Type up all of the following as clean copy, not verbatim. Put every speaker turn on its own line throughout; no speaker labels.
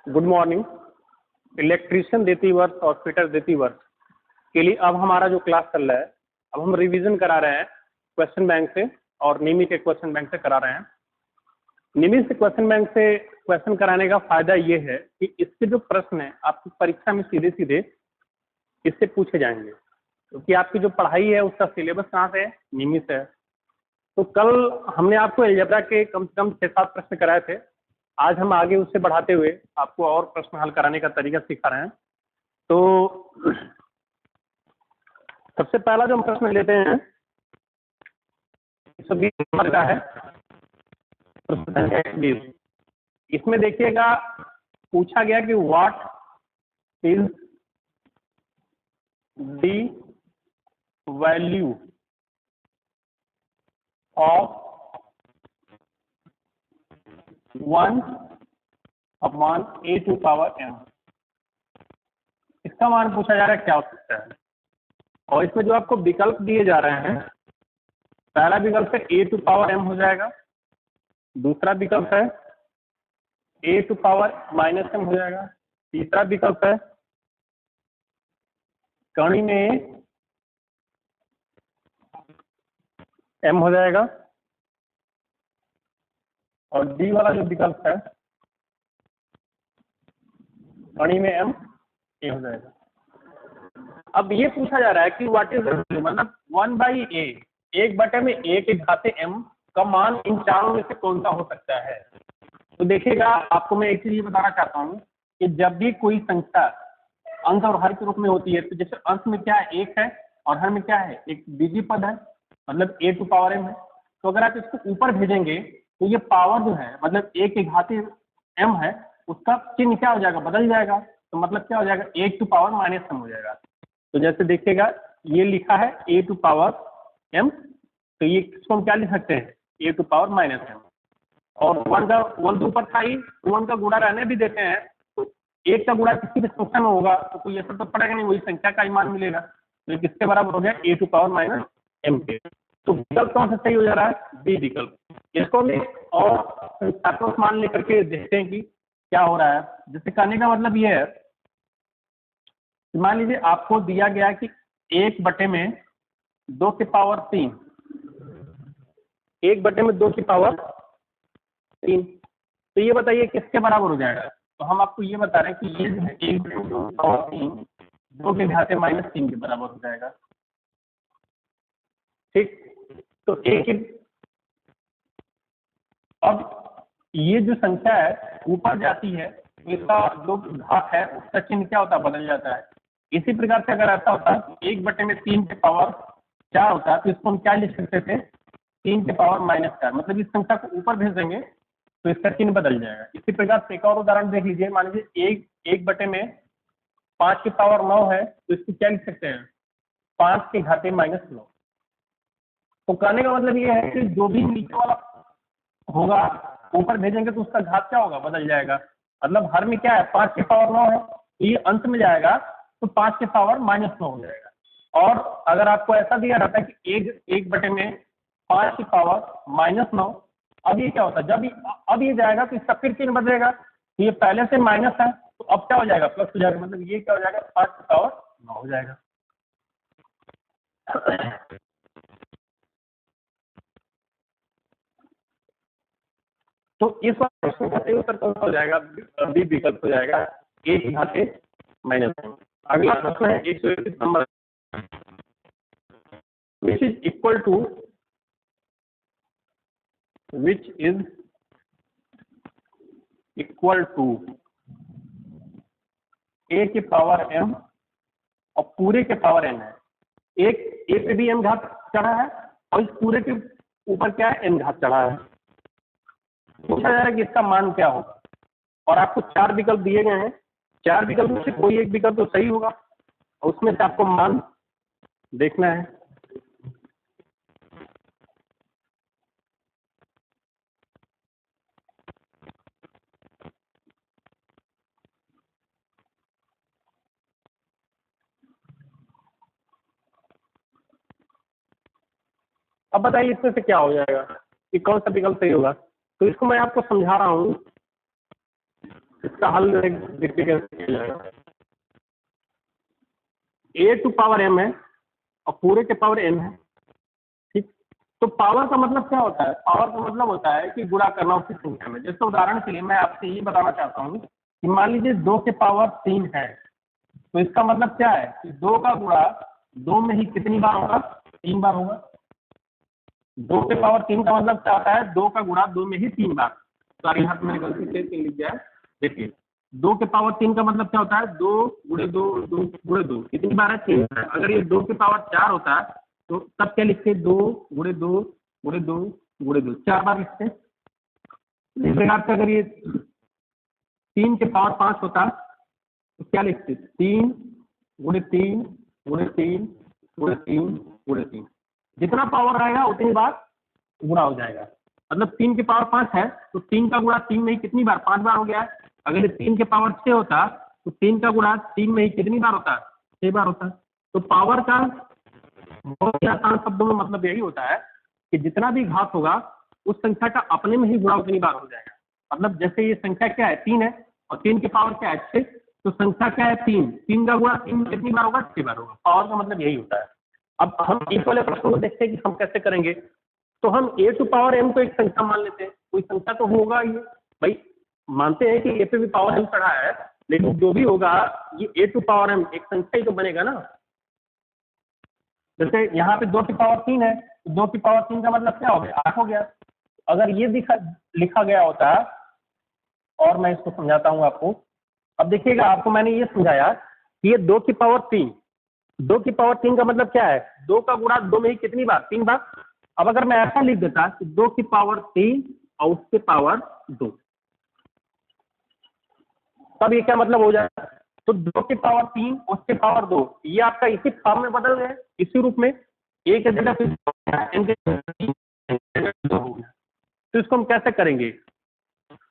Good morning. Electrician देती वर्ष और फिटर देती वर्ष के लिए अब हमारा जो क्लास चल रहा है, अब हम रिवीजन करा रहे हैं क्वेश्चन बैंक से और निमी के क्वेश्चन बैंक से करा रहे हैं। निमी से क्वेश्चन बैंक से क्वेश्चन कराने का फायदा ये है कि इसके जो प्रश्न है आपकी परीक्षा में सीधे सीधे इससे पूछे जाएंगे, क्योंकि आपकी जो पढ़ाई है उसका सिलेबस कहाँ से है, निमी से है। तो कल हमने आपको अलजेब्रा के कम से कम 6-7 प्रश्न कराए थे। आज हम आगे उससे बढ़ाते हुए आपको और प्रश्न हल कराने का तरीका सिखा रहे हैं। तो सबसे पहला जो हम प्रश्न लेते हैं 120 नंबर का है, प्रश्न संख्या 120। इसमें देखिएगा पूछा गया कि what is the value of 1/a⁴m। इसका मान पूछा जा रहा है क्या हो सकता है। और इसमें जो आपको विकल्प दिए जा रहे हैं, पहला विकल्प है a⁴m हो जाएगा, दूसरा विकल्प है a⁻−m हो जाएगा, तीसरा विकल्प है कर्ण में m हो जाएगा, और डी वाला जो विकल्प है कर्ण में m a हो जाएगा। अब ये पूछा जा रहा है कि व्हाट इज मतलब 1/a, 1/a के घाते m का मान इन चारों में से कौन सा हो सकता है। तो देखिएगा आपको मैं एक चीज ये बताना चाहता हूँ कि जब भी कोई संख्या अंश और हर के रूप में होती है, तो जैसे अंश में क्या है, 1 है, और हर में क्या है, एक द्वितीय पद है, मतलब a⁴m है। तो अगर आप इसको ऊपर भेजेंगे तो ये पावर जो है, मतलब a के घाते m है, उसका चिन्ह क्या हो जाएगा, बदल जाएगा। तो मतलब क्या हो जाएगा, a⁻−m हो जाएगा। तो जैसे देखिएगा ये लिखा है a⁻m, तो ये किसको हम क्या लिख सकते हैं, a⁻−m। और 1 तो ऊपर था ही, 1 का गुणा रहने भी देते हैं, तो 1 का गुणा किसी भी संख्या में होगा तो कोई असर तो पड़ेगा नहीं, वही संख्या का ही मान मिलेगा। तो ये किसके बराबर हो गया, a⁻−m के। तो विकल्प कौन सा सही हो जा रहा है, बी विकल्प। इसको भी और संख्यात्मक मान लेकर के देखते हैं कि क्या हो रहा है। जैसे कहने का मतलब ये है, मान लीजिए आपको दिया गया कि 1/2 की पावर 3, 1/2 की पावर 3, तो ये बताइए किसके बराबर हो जाएगा। तो हम आपको ये बता रहे हैं कि ये 1/2 की पावर 3 2 के घाते -3 के बराबर हो जाएगा। ठीक, तो अब ये जो संख्या है ऊपर जाती है तो इसका जो घात है उसका चिन्ह क्या होता है, बदल जाता है। इसी प्रकार से अगर ऐसा होता है 1/3 के पावर 4 होता है, तो इसको हम क्या लिख सकते थे, 3 के पावर -4, मतलब इस संख्या को ऊपर भेज देंगे तो इसका चिन्ह बदल जाएगा। इसी प्रकार से एक और उदाहरण देख लीजिए, मान लीजिए 1/5 की पावर 9 है, तो इसको क्या लिख सकते हैं, 5 के घाते -9। तो कहने का मतलब ये है कि जो भी नीचे वाला होगा ऊपर भेजेंगे तो उसका घात क्या होगा, बदल जाएगा। मतलब हर में क्या है, 5 के पावर 9 है, तो ये अंश में जाएगा तो 5 के पावर -9 हो जाएगा। और अगर आपको ऐसा दिया रहता है कि 1/5 की पावर -9, अब ये क्या होता है, जब अब ये जाएगा तो इसका फिर चिन्ह बदलेगा। तो ये पहले से माइनस है तो अब क्या हो जाएगा, प्लस हो जाएगा, मतलब ये क्या हो जाएगा, 5 की पावर 9 हो जाएगा। तो इस बार प्रश्न का सही उत्तर कौन सा हो जाएगा, बी विकल्प हो जाएगा, a के घाते -9। अगला प्रश्न है 121 number, which is equal to a के पावर m और पूरे के पावर n है। एक पे भी m घात चढ़ा है और इस पूरे के ऊपर क्या है, n घात चढ़ा है। पूछा जा रहा है कि इसका मान क्या होगा, और आपको 4 विकल्प दिए गए हैं। 4 विकल्प में से कोई एक विकल्प तो सही होगा और उसमें से आपको मान देखना है। अब बताइए इसमें से क्या हो जाएगा कि कौन सा विकल्प सही होगा। तो इसको मैं आपको समझा रहा हूँ इसका हल देखते कैसे किया जाएगा। a टू पावर m है और पूरे के पावर n है, ठीक। तो पावर का मतलब क्या होता है? पावर का मतलब होता है कि गुणा करना उसकी संख्या में। जैसे उदाहरण के लिए मैं आपसे ये बताना चाहता हूँ कि मान लीजिए 2 के पावर 3 है, तो इसका मतलब क्या है कि 2 का गुणा 2 में ही कितनी बार होगा? 3 बार होगा। 2 के पावर 3 का मतलब क्या होता है? 2 का गुणा 2 में ही 3 बार। सॉरी, यहाँ पे मैंने गलती से 3 लिख दिया है। देखिए 2 के पावर 3 का मतलब क्या होता है? 2 गुणे 2 2 गुणे 2 कितनी बार है? 3 बार। अगर ये 2 के पावर 4 होता है तो तब क्या लिखते? 2 गुणे 2 गुणे 2 गुणे 2, 4 बार लिखते। इस प्रकार से अगर ये 3 के पावर 5 होता तो क्या लिखते? 3 गुणे 3 गुणे 3 गुणे 3 गुणे 3। जितना पावर आएगा उतनी बार गुणा हो जाएगा। मतलब 3 के पावर 5 है तो 3 का गुणा 3 में ही कितनी बार? 5 बार हो गया है। अगर ये 3 के पावर 6 होता तो 3 का गुणा 3 में ही कितनी बार होता? 6 बार होता। तो पावर का बहुत ही आसान शब्दों में मतलब यही होता है कि जितना भी घात होगा उस संख्या का अपने में ही गुणा उतनी बार हो जाएगा। मतलब जैसे ये संख्या क्या है? 3 है और 3 की पावर क्या है? 6। तो संख्या क्या है? 3। 3 का गुणा 3 में कितनी बार होगा? 6 बार होगा। पावर का मतलब यही होता है। अब हम इस वाले प्रश्न को देखते हैं कि हम कैसे करेंगे। तो हम a टू पावर m को एक संख्या मान लेते हैं। कोई संख्या तो होगा ये, भाई मानते हैं कि a पे भी पावर m चढ़ा है, लेकिन जो भी होगा ये a टू पावर m एक संख्या ही तो बनेगा ना। जैसे यहाँ पे 2 की पावर 3 है, तो 2 की पावर 3 का मतलब क्या हो गया? 8 हो गया। अगर ये लिखा गया होता, और मैं इसको समझाता हूँ आपको। अब देखिएगा, आपको मैंने ये समझाया कि ये 2 की पावर 3, 2 की पावर 3 का मतलब क्या है? 2 का गुणा 2 में ही कितनी बार? 3 बार। अब अगर मैं ऐसा लिख देता कि 2 की पावर 3 और उसके पावर 2, तब ये क्या मतलब हो जाएगा? तो 2 की पावर 3 उसके पावर 2, ये आपका इसी फॉर्म में बदल गए, इसी रूप में। एक की जगह तो इसको हम कैसे करेंगे?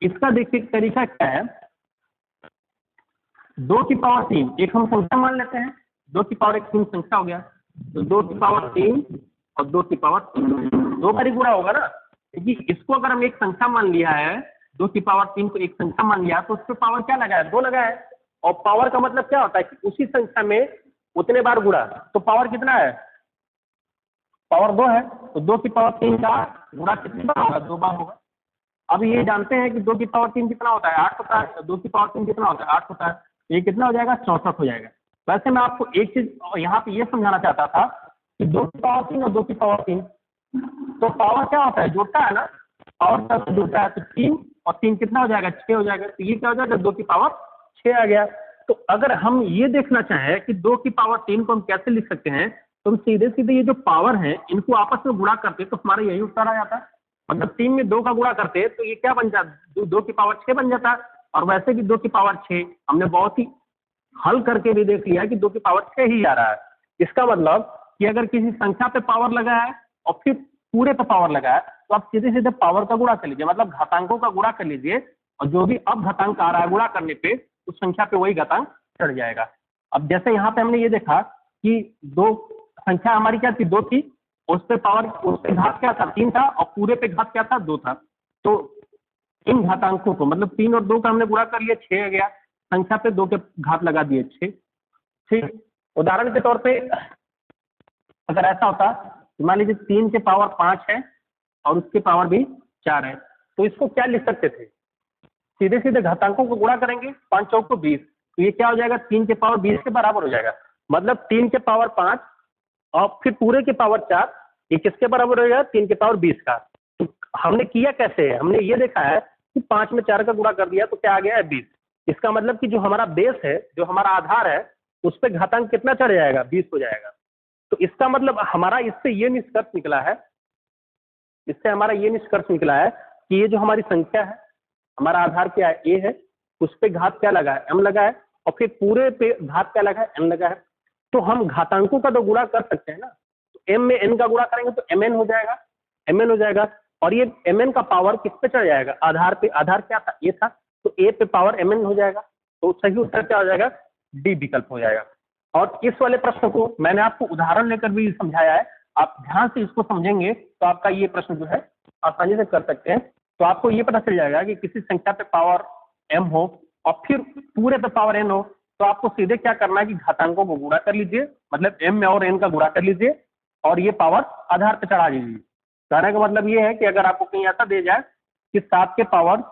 इसका देखिए तरीका क्या है। 2 की पावर 3 एक हम संख्या मान लेते हैं। 2 की पावर 3 संख्या हो गया, तो 2 की पावर 3 और 2 की पावर 3 दो बार ही गुणा होगा ना, क्योंकि इसको अगर हम एक संख्या मान लिया है, 2 की पावर 3 को एक संख्या मान लिया, तो उस पर पावर क्या लगा है? 2 लगा है। और पावर का मतलब क्या होता है कि उसी संख्या में उतने बार गुणा। तो पावर कितना है? पावर 2 है। तो 2 की पावर 3 का गुणा कितनी बार होगा? 2 बार होगा। अब ये जानते हैं कि 2 की पावर 3 कितना होता है? 8 होता है। 2 की पावर 3 कितना होता है? 8 होता है। ये कितना हो जाएगा? 64 हो जाएगा। वैसे मैं आपको एक चीज यहाँ पे ये समझाना चाहता था कि 2 की पावर 3 और 2 की पावर 3, तो पावर क्या होता है? जोड़ता है ना, पावर का जोड़ता है। तो 3 और 3 कितना हो जाएगा? 6 हो जाएगा। तो ये क्या हो जाएगा? 2 की पावर 6 आ गया। तो अगर हम ये देखना चाहें कि 2 की पावर 3 को हम कैसे लिख सकते हैं, तो हम सीधे सीधे ये जो पावर है इनको आपस में गुणा करते तो हमारा यही उत्तर आ जाता है। मतलब 3 में 2 का गुणा करते तो ये क्या बन जाता? 2 की पावर 6 बन जाता। और वैसे भी 2 की पावर 6 हमने बहुत ही हल करके भी देख लिया कि 2 की पावर 6 ही आ रहा है। इसका मतलब कि अगर किसी संख्या पे पावर लगा है और फिर पूरे पे पावर लगा है, तो आप सीधे सीधे पावर का गुणा कर लीजिए, मतलब घातांकों का गुणा कर लीजिए, और जो भी अब घातांक आ रहा है गुणा करने पे उस संख्या पे वही घातांक चढ़ जाएगा। अब जैसे यहाँ पे हमने ये देखा कि 2 संख्या हमारी क्या थी? 2 थी। उस पे पावर, उस पे घात क्या था? 3 था। और पूरे पे घात क्या था? 2 था। तो इन घातांकों को, मतलब 3 और 2 का हमने गुणा कर लिया, 6 आ गया। संख्या पे 2 के घात लगा दिए, 6। ठीक। उदाहरण के तौर पे अगर ऐसा होता, मान लीजिए 3 के पावर 5 है और उसके पावर भी 4 है, तो इसको क्या लिख सकते थे? सीधे सीधे घातांकों को गुणा करेंगे, 5 चौक को 20, तो ये क्या हो जाएगा? 3 के पावर 20 के बराबर हो जाएगा। मतलब 3 के पावर 5 और फिर पूरे के पावर 4, ये किसके बराबर हो जाएगा? 3 के पावर 20 का। तो हमने किया कैसे है? हमने ये देखा है कि 5 में 4 का गुणा कर दिया तो क्या आ गया है? 20। इसका मतलब कि जो हमारा बेस है, जो हमारा आधार है, उस पर घातांक कितना चढ़ जाएगा? 20 हो जाएगा। तो इसका मतलब हमारा इससे ये निष्कर्ष निकला है, इससे हमारा ये निष्कर्ष निकला है कि ये जो हमारी संख्या है, हमारा आधार क्या है? ए है। उस पे घात क्या लगा है? एम लगा है। और फिर पूरे पे घात क्या लगा है? एन लगा है। तो हम घातांकों का तो गुणा कर सकते हैं ना। तो एम में एन का गुणा करेंगे तो एम एन हो जाएगा, एम एन हो जाएगा। और ये एम एन का पावर किस पे चढ़ जाएगा? आधार पे। आधार क्या था? ए था। तो ए पे पावर एम एन हो जाएगा। तो सही उत्तर क्या हो जाएगा? डी विकल्प हो जाएगा। और इस वाले प्रश्न को मैंने आपको उदाहरण लेकर भी समझाया है। आप ध्यान से इसको समझेंगे तो आपका ये प्रश्न जो है आसानी से कर सकते हैं। तो आपको ये पता चल जाएगा कि किसी संख्या पे पावर m हो और फिर पूरे पे पावर n हो, तो आपको सीधे क्या करना है कि घातांकों को गुणा कर लीजिए, मतलब m और n का गुणा कर लीजिए और ये पावर आधार पे चढ़ा दीजिए। कहने का मतलब ये है कि अगर आपको कहीं ऐसा दे जाए कि 7 के पावर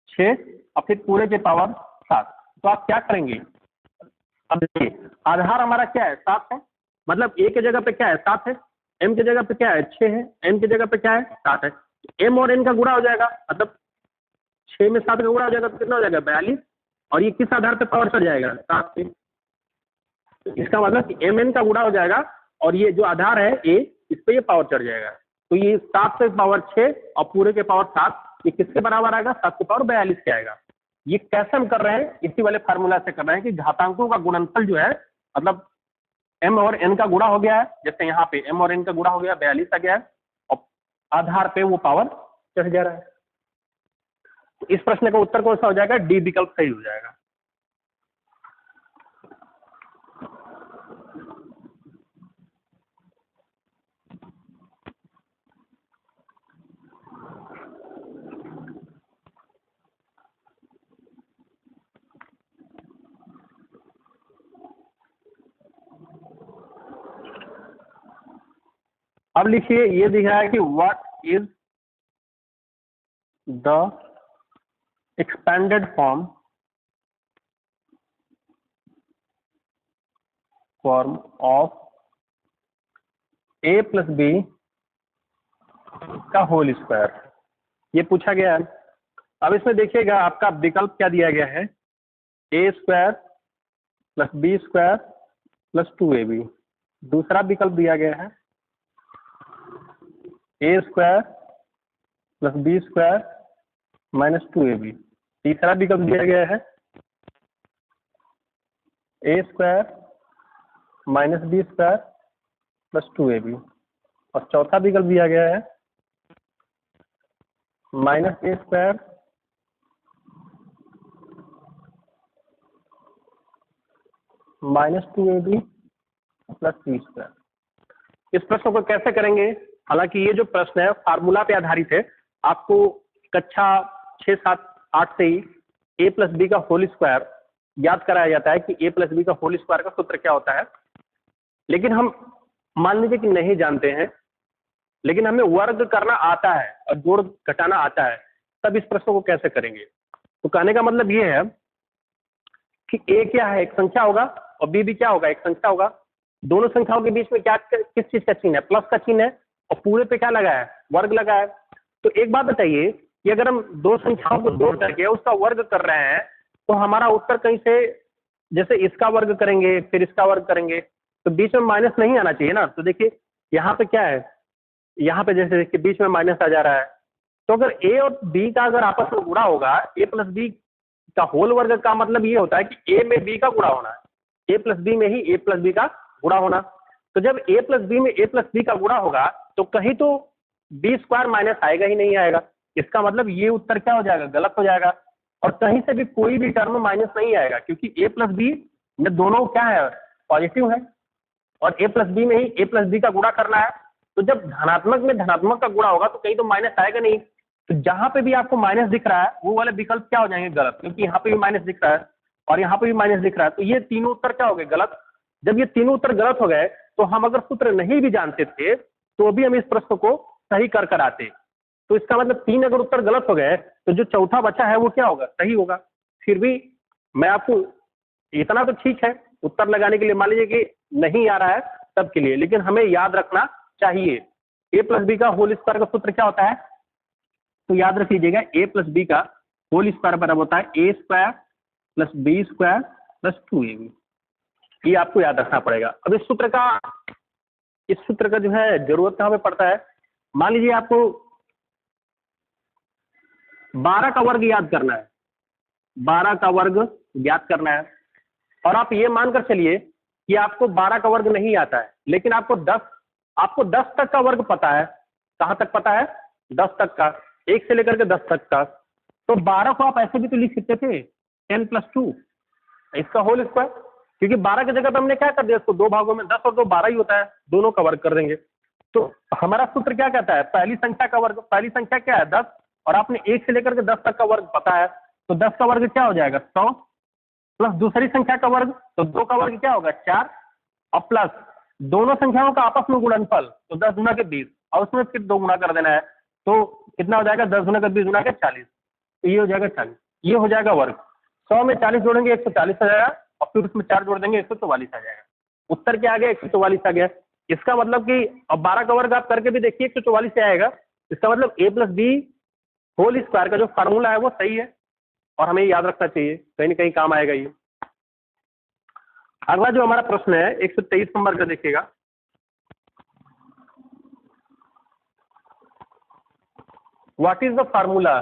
6 और फिर पूरे के पावर 7, तो आप क्या करेंगे? अब देखिए आधार हमारा क्या है? 7 है, मतलब a के जगह पे क्या है? 7 है, m के जगह पे क्या है? 6 है, n के जगह पे क्या है? 7 है। m और n का गुणा हो जाएगा, मतलब 6 में 7 का गुणा हो जाएगा तो कितना हो जाएगा? 42। और ये किस आधार पे पावर चढ़ जाएगा? 7 पे। इसका मतलब कि एम एन का गुणा हो जाएगा और ये जो आधार है ए, इस पे ये पावर चढ़ जाएगा। तो ये 7 पे पावर 6 और पूरे के पावर 7, ये किसके बराबर आएगा? 7 के पावर 42 के आएगा। ये कैसे हम कर रहे हैं? इसी वाले फार्मूला से कर रहे हैं कि घातांकों का गुणनफल जो है, मतलब m और n का गुणा हो गया है, जैसे यहाँ पे m और n का गुणा हो गया, 42 आ गया है और आधार पे वो पावर चढ़ जा रहा है। तो इस प्रश्न का उत्तर कौन सा हो जाएगा? डी विकल्प सही हो जाएगा। अब लिखिए, ये दिख रहा है कि what is the expanded form of a plus B का होल स्क्वायर, ये पूछा गया है। अब इसमें देखिएगा आपका विकल्प क्या दिया गया है? a square plus B square plus 2ab। दूसरा विकल्प दिया गया है a square plus B square minus 2ab। तीसरा विकल्प दिया गया है a square minus B square plus 2ab। और चौथा विकल्प दिया गया है minus a square minus 2ab plus B square. इस प्रश्न को कैसे करेंगे? हालांकि ये जो प्रश्न है फार्मूला पे आधारित है, आपको कक्षा 6, 7, 8 से ही a प्लस बी का होल स्क्वायर याद कराया जाता है कि a प्लस बी का होल स्क्वायर का सूत्र क्या होता है। लेकिन हम मान लीजिए कि नहीं जानते हैं, लेकिन हमें वर्ग करना आता है और जोड़ घटाना आता है, तब इस प्रश्न को कैसे करेंगे? तो कहने का मतलब ये है कि a क्या है? एक संख्या होगा और b भी क्या होगा? एक संख्या होगा। दोनों संख्याओं के बीच में क्या किस चीज का चिन्ह है? प्लस का चिन्ह है और पूरे पे क्या लगा है? वर्ग लगा है। तो एक बात बताइए कि अगर हम दो संख्याओं को जोड़ करके उसका वर्ग कर रहे हैं तो हमारा उत्तर कहीं से, जैसे इसका वर्ग करेंगे फिर इसका वर्ग करेंगे तो बीच में माइनस नहीं आना चाहिए ना। तो देखिए यहाँ पे क्या है, यहाँ पे जैसे देखिए बीच में माइनस आ जा रहा है। तो अगर a और b का अगर आपस में गुणा होगा, a प्लस बी का होल वर्ग का मतलब ये होता है कि a में b का गुणा होना है, a प्लस बी में ही a प्लस बी का गुणा होना। तो जब a प्लस बी में a प्लस बी का गुणा होगा तो कहीं तो b स्क्वायर माइनस आएगा ही नहीं आएगा। इसका मतलब ये उत्तर क्या हो जाएगा? गलत हो जाएगा। और कहीं से भी कोई भी टर्म माइनस नहीं आएगा क्योंकि a प्लस बी में दोनों क्या है? पॉजिटिव है और a प्लस बी में ही a प्लस बी का गुणा करना है। तो जब धनात्मक में धनात्मक का गुणा होगा तो कहीं तो माइनस आएगा नहीं। तो जहां पे भी आपको माइनस दिख रहा है वो वाले विकल्प क्या हो जाएंगे? गलत, क्योंकि यहाँ पे भी माइनस दिख रहा है और यहाँ पे भी माइनस दिख रहा है। तो ये तीनों उत्तर क्या हो गए? गलत। जब ये तीनों उत्तर गलत हो गए तो हम अगर सूत्र नहीं भी जानते थे तो भी हम इस प्रश्न को सही कर आते। तो इसका मतलब 3 अगर उत्तर गलत हो गए तो जो चौथा बचा है वो क्या होगा? सही होगा। फिर भी मैं आपको इतना तो ठीक है उत्तर लगाने के लिए, मान लीजिए कि नहीं आ रहा है तब के लिए, लेकिन हमें याद रखना चाहिए a प्लस बी का होल स्क्वायर का सूत्र क्या होता है? तो याद रख लीजिएगा a प्लस बी का होल स्क्वायर बराबर होता है a square plus B square plus 2ab। ये आपको याद रखना पड़ेगा। अब इस सूत्र का जो है जरूरत कहाँ पे पड़ता है? मान लीजिए आपको 12 का वर्ग याद करना है, 12 का वर्ग ज्ञात करना है और आप ये मानकर चलिए कि आपको 12 का वर्ग नहीं आता है, लेकिन आपको 10 तक का वर्ग पता है। कहाँ तक पता है? 10 तक का, 1 से लेकर के 10 तक का। तो 12 को आप ऐसे भी तो लिख सकते थे 10 + 2 इसका होल स्क्वायर, क्योंकि 12 की जगह तो हमने क्या कर दिया इसको दो भागों में, 10 और 2 12 ही होता है, दोनों का वर्ग कर देंगे। तो हमारा सूत्र क्या कहता है? पहली संख्या का वर्ग, पहली संख्या क्या है? 10 और आपने 1 से लेकर के 10 तक का वर्ग पता है तो 10 का वर्ग क्या हो जाएगा 100, प्लस दूसरी संख्या का वर्ग, तो 2 का वर्ग क्या होगा 4, और प्लस दोनों संख्याओं का आपस में गुणनफल, तो 10 गुना के 20, और उसमें फिर 2 गुना कर देना है, तो कितना हो जाएगा 10 गुना के 20 गुना के 40, तो ये हो जाएगा 40, ये हो जाएगा वर्ग। 100 में 40 जोड़ेंगे 140 आ जाएगा, और फिर उसमें 4 जोड़ देंगे 144 आ जाएगा। उत्तर क्या आ गया 144 आ गया। इसका मतलब कि अब 12 का वर्ग आप करके भी देखिए 144 से आएगा। इसका मतलब a plus B whole square का जो फार्मूला है वो सही है, और हमें याद रखना चाहिए, कहीं ना कहीं काम आएगा ये। अगला जो हमारा प्रश्न है 123 नंबर का देखिएगा। What is the formula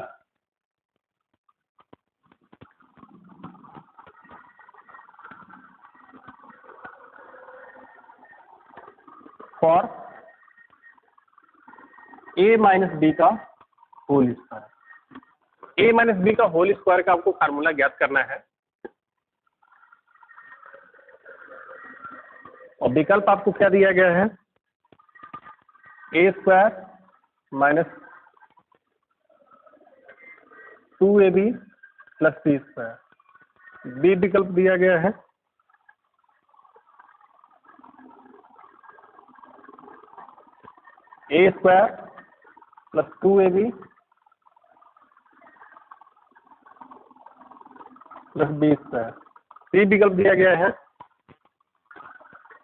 for a minus B का whole square. a minus B का होल स्क्वायर का आपको फार्मूला ज्ञात करना है, और विकल्प आपको क्या दिया गया है a square minus 2ab plus B square. B विकल्प दिया गया है a square plus 2ab plus B square. C विकल्प दिया गया है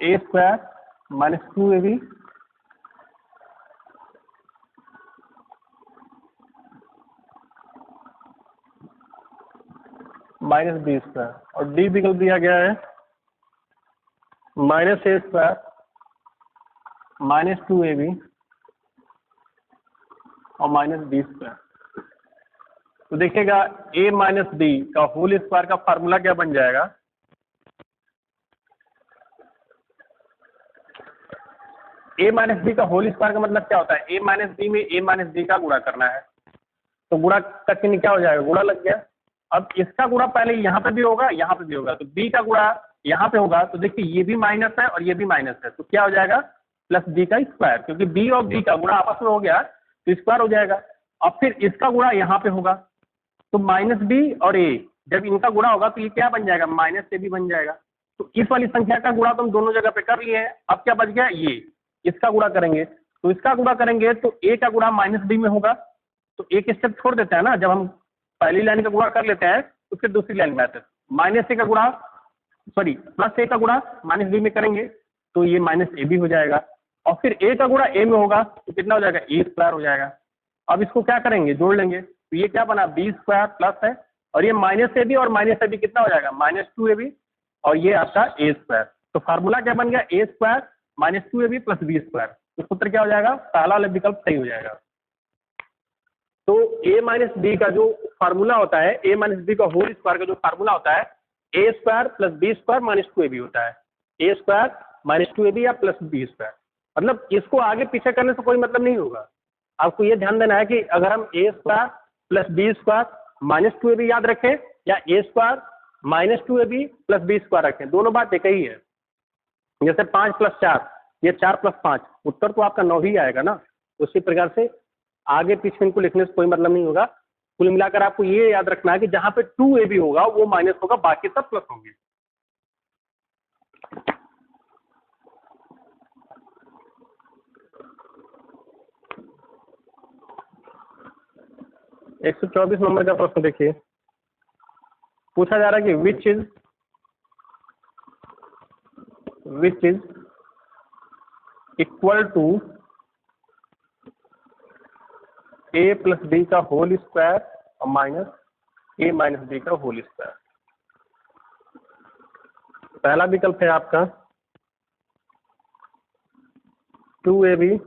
a square minus 2ab minus B square, और डी विकल्प दिया गया है माइनस ए स्क्वायर माइनस 2ab और माइनस बी स्क्वायर। तो देखिएगा a माइनस बी का होल स्क्वायर का फार्मूला क्या बन जाएगा, a माइनस बी का होल स्क्वायर का मतलब क्या होता है, a माइनस बी में a माइनस बी का गुणा करना है, तो गुणा का चिन्ह क्या हो जाएगा, गुणा लग गया। अब इसका गुणा पहले यहाँ पे भी होगा यहाँ पे भी होगा, तो b का गुणा यहाँ पे होगा, तो देखिए ये भी माइनस है और ये भी माइनस है, तो क्या हो जाएगा प्लस b का स्क्वायर, क्योंकि b और b का गुणा आपस में हो गया तो स्क्वायर हो जाएगा। अब फिर इसका गुणा यहाँ पे होगा, तो माइनस बी और a, जब इनका गुणा होगा तो ये क्या बन जाएगा माइनस ए भी बन जाएगा। तो इस वाली संख्या का गुणा तो हम दोनों जगह पे कर लिए हैं, अब क्या बच गया ये, इसका गुणा करेंगे, तो इसका गुणा करेंगे तो a का गुणा माइनस बी में होगा, तो एक स्टेप छोड़ देते हैं ना, जब हम पहली लाइन का गुणा कर लेते हैं तो फिर दूसरी लाइन में आते हैं, माइनस ए का गुणा सॉरी प्लस ए का गुणा माइनस बी में करेंगे तो ये माइनस ए भी हो जाएगा, और फिर a का गुणा a में होगा तो कितना हो जाएगा ए स्क्वायर हो जाएगा। अब इसको क्या करेंगे जोड़ लेंगे, तो ये क्या बना बी स्क्वायर प्लस है, और ये माइनस ए बी और माइनस ए बी कितना हो जाएगा माइनस 2ab, और ये आपका ए स्क्वायर। तो फार्मूला क्या बन गया A square minus 2ab plus B square. तो सूत्र क्या हो जाएगा, पहला वाला विकल्प सही हो जाएगा। तो a माइनस बी का जो फार्मूला होता है, a माइनस बी का होल स्क्वायर का जो फार्मूला होता है A square plus B square minus 2ab होता है, ए स्क्वायर माइनस 2ab या प्लस बी स्क्वायर। मतलब इसको आगे पीछे करने से कोई मतलब नहीं होगा, आपको ये ध्यान देना है कि अगर हम A square plus B square minus 2ab याद रखें या A square minus 2ab plus B square रखें, दोनों बात एक ही है। जैसे 5 प्लस 4 ये 4 प्लस 5, उत्तर तो आपका 9 ही आएगा ना। उसी प्रकार से आगे पीछे इनको लिखने से कोई मतलब नहीं होगा। कुल मिलाकर आपको ये याद रखना है कि जहां पे 2ab होगा वो माइनस होगा, बाकी सब प्लस होंगे। एक 124 नंबर का प्रश्न देखिए, पूछा जा रहा है कि which is equal to a plus B का होल स्क्वायर और माइनस a माइनस बी का होल स्क्वायर। पहला विकल्प है आपका 2ab,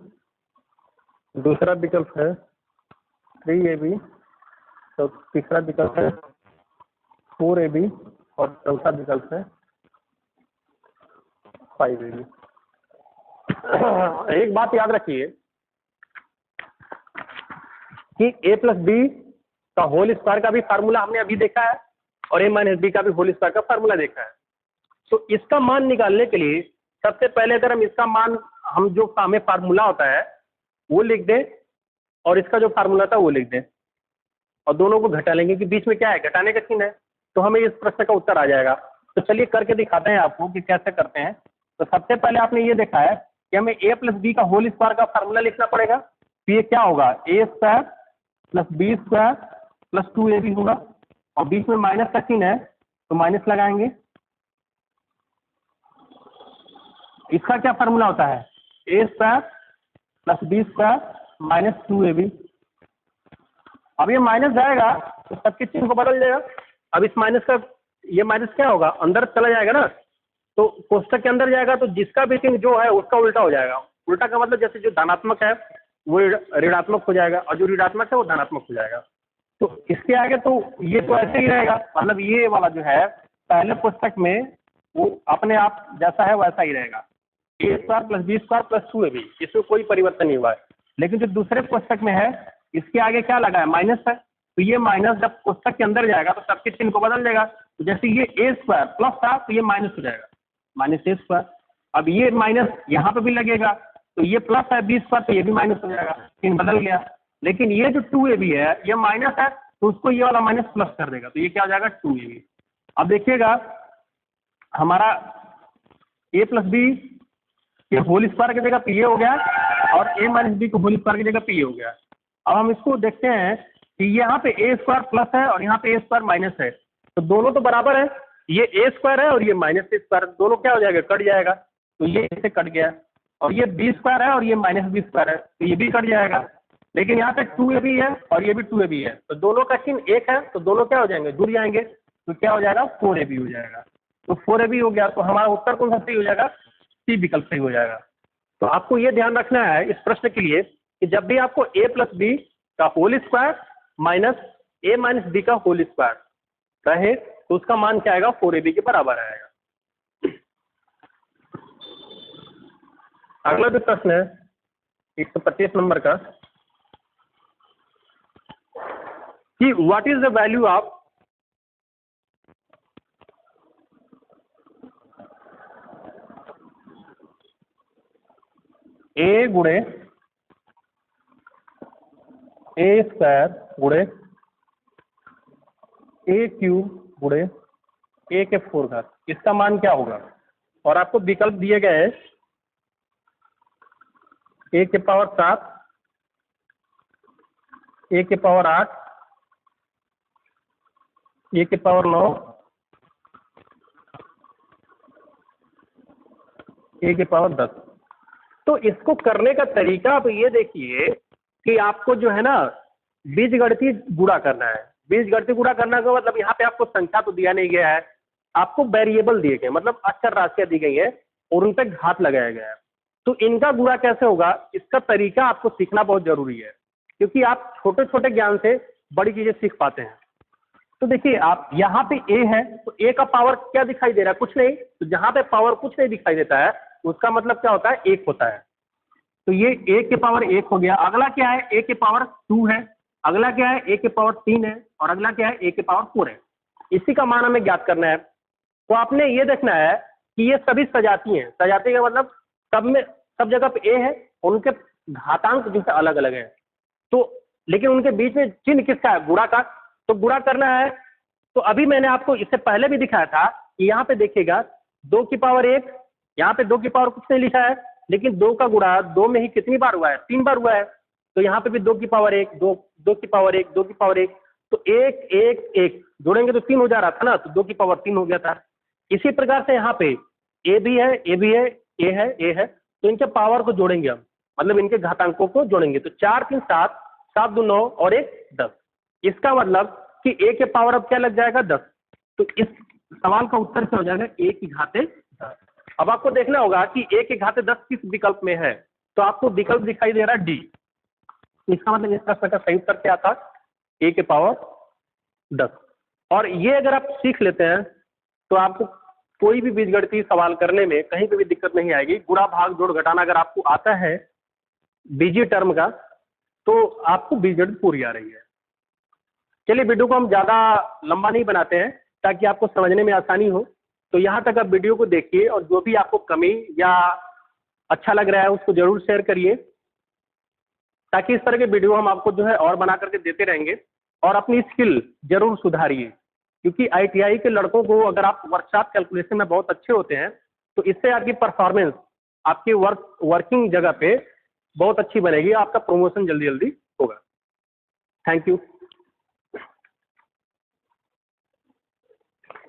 दूसरा विकल्प है 3ab, तो तीसरा विकल्प है 4ab, और चौथा विकल्प है 5ab। एक बात याद रखिए कि a प्लस बी का होल स्क्वायर का भी फार्मूला हमने अभी देखा है और a माइनस बी का भी होल स्क्वायर का फार्मूला देखा है। तो इसका मान निकालने के लिए सबसे पहले अगर हम इसका मान, हम जो हमें फार्मूला होता है वो लिख दें और इसका जो फार्मूला था वो लिख दें। और दोनों को घटा लेंगे कि बीच में क्या है, घटाने का चिन्ह है, तो हमें इस प्रश्न का उत्तर आ जाएगा। तो चलिए करके दिखाते हैं आपको कि कैसे करते हैं। तो सबसे पहले आपने ये देखा है कि हमें a प्लस बी का होल स्क्वायर का फार्मूला लिखना पड़ेगा। तो ये क्या होगा, a square plus B square plus 2ab होगा, और बीच में माइनस का चिन्ह है तो माइनस लगाएंगे। इसका क्या फार्मूला होता है, a square plus B square minus 2ab। अब ये माइनस जाएगा तो सबके चिन्ह को बदल जाएगा। अब इस माइनस का ये माइनस क्या होगा, अंदर चला जाएगा ना, तो कोष्टक के अंदर जाएगा तो जिसका भी चिन्ह जो है उसका उल्टा हो जाएगा। उल्टा का मतलब जैसे जो धनात्मक है वो ऋणात्मक हो जाएगा और जो ऋणात्मक है वो धनात्मक हो जाएगा। तो इसके आगे तो ये तो ऐसे ही रहेगा, मतलब ये वाला जो है पहले पुस्तक में वो अपने आप जैसा है वैसा ही रहेगा, a square plus B square plus 2ab, इसमें कोई परिवर्तन नहीं हुआ है। लेकिन जो दूसरे पुस्तक में है इसके आगे क्या लगा है, माइनस है, तो ये माइनस जब पुस्तक के अंदर जाएगा तो सबके चिन्ह को बदल जाएगा। तो जैसे ये a स्क्वायर प्लस था तो ये माइनस हो जाएगा, माइनस a स्क्वायर। अब ये माइनस यहाँ पे भी लगेगा, तो ये प्लस है b स्क्वायर तो ये भी माइनस हो जाएगा, चिन्ह बदल गया। लेकिन ये जो 2ab है ये माइनस है तो उसको ये वाला माइनस प्लस कर देगा, तो ये क्या हो जाएगा 2ab। अब देखिएगा हमारा a प्लस बी के होल स्क्वायर की जगह p हो गया और a माइनस बी के होल स्क्वायर की जगह p हो गया। अब हम इसको देखते हैं कि यहाँ पे a स्क्वायर प्लस है और यहाँ पे a स्क्वायर माइनस है, तो दोनों तो बराबर है, ये a स्क्वायर है और ये माइनस a स्क्वायर, दोनों क्या हो जाएगा, कट जाएगा। तो ये इससे कट गया, और ये b स्क्वायर है और ये माइनस b स्क्वायर है, तो ये भी कट जाएगा। लेकिन यहाँ पे 2ab है और ये भी 2ab है, तो दोनों का चिन्ह एक है, तो दोनों क्या हो जाएंगे, जुड़ जाएंगे, तो क्या हो जाएगा 4ab हो जाएगा। तो 4ab हो गया, तो हमारा उत्तर कौन सा सही हो जाएगा, सी विकल्प सही हो जाएगा। तो आपको ये ध्यान रखना है इस प्रश्न के लिए कि जब भी आपको a प्लस बी का whole square minus a minus B का होल स्क्वायर रहे तो उसका मान क्या आएगा, 4ab के बराबर आएगा। अगला जो प्रश्न है 125 नंबर का कि what is the value of a गुणे a स्क्वायर गुणे a क्यूब गुणे a के 4 घात, इसका मान क्या होगा। और आपको विकल्प दिए गए हैं a के पावर 7, a के पावर 8, a के पावर 9, a के पावर 10। तो इसको करने का तरीका आप ये देखिए कि आपको जो है ना बीजगणितीय गुणा करना है। बीजगणितीय गुणा करना का मतलब यहाँ पे आपको संख्या तो दिया नहीं गया है, आपको वेरिएबल दिए गए, मतलब अक्षर राशियां दी गई है और उन पे घात लगाया गया है। तो इनका गुणा कैसे होगा, इसका तरीका आपको सीखना बहुत जरूरी है, क्योंकि आप छोटे छोटे ज्ञान से बड़ी चीजें सीख पाते हैं। तो देखिए आप यहाँ पे a है तो a का पावर क्या दिखाई दे रहा है, कुछ नहीं, तो जहाँ पे पावर कुछ नहीं दिखाई देता है उसका मतलब क्या होता है, 1 होता है। तो ये a के पावर 1 हो गया। अगला क्या है, a के पावर 2 है, अगला क्या है a के पावर 3 है, और अगला क्या है a के पावर 4 है। इसी का मान हमें ज्ञात करना है। तो आपने ये देखना है कि ये सभी सजाती हैं, सजाती का मतलब सब में सब जगह पे a है, उनके घातांक जो है अलग अलग है, तो लेकिन उनके बीच में चिन्ह किसका है, गुणा का। तो गुणा करना है, तो अभी मैंने आपको इससे पहले भी दिखाया था कि यहाँ पे देखिएगा 2 की पावर 1, यहाँ पे 2 की पावर कुछ नहीं लिखा है, लेकिन 2 का गुणा 2 में ही कितनी बार हुआ है, 3 बार हुआ है। तो यहाँ पे भी 2 की पावर 1, 2 की पावर 1, 2 की पावर 1, तो 1 1 1 जोड़ेंगे तो 3 हो जा रहा था ना, तो 2 की पावर 3 हो गया था। इसी प्रकार से यहाँ पे a भी है, a भी है, a है, तो इनके पावर को जोड़ेंगे हम, मतलब इनके घातांकों को जोड़ेंगे, तो 4 3 7, 7 2 9 और 1 10। इसका मतलब कि a के पावर अब क्या लग जाएगा, 10। तो इस सवाल का उत्तर क्या हो जाएगा, a की घाते 10। अब आपको देखना होगा कि a के घाते 10 किस विकल्प में है, तो आपको विकल्प दिखाई दे रहा है डी। इसका मतलब इस प्रश्न का सही उत्तर क्या था, a के पावर 10। और ये अगर आप सीख लेते हैं तो आपको कोई भी बीजगणितीय सवाल करने में कहीं पे भी दिक्कत नहीं आएगी। गुणा भाग जोड़ घटाना अगर आपको आता है बीजीय टर्म का, तो आपको बीजगणित पूरी आ रही है। चलिए वीडियो को हम ज़्यादा लंबा नहीं बनाते हैं ताकि आपको समझने में आसानी हो। तो यहाँ तक आप वीडियो को देखिए और जो भी आपको कमी या अच्छा लग रहा है उसको ज़रूर शेयर करिए, ताकि इस तरह के वीडियो हम आपको जो है और बना करके देते रहेंगे। और अपनी स्किल जरूर सुधारिए, क्योंकि आईटीआई के लड़कों को अगर आप वर्कशॉप कैलकुलेशन में बहुत अच्छे होते हैं तो इससे आपकी परफॉर्मेंस आपकी वर्किंग जगह पे बहुत अच्छी बनेगी, आपका प्रमोशन जल्दी जल्दी होगा। Thank you.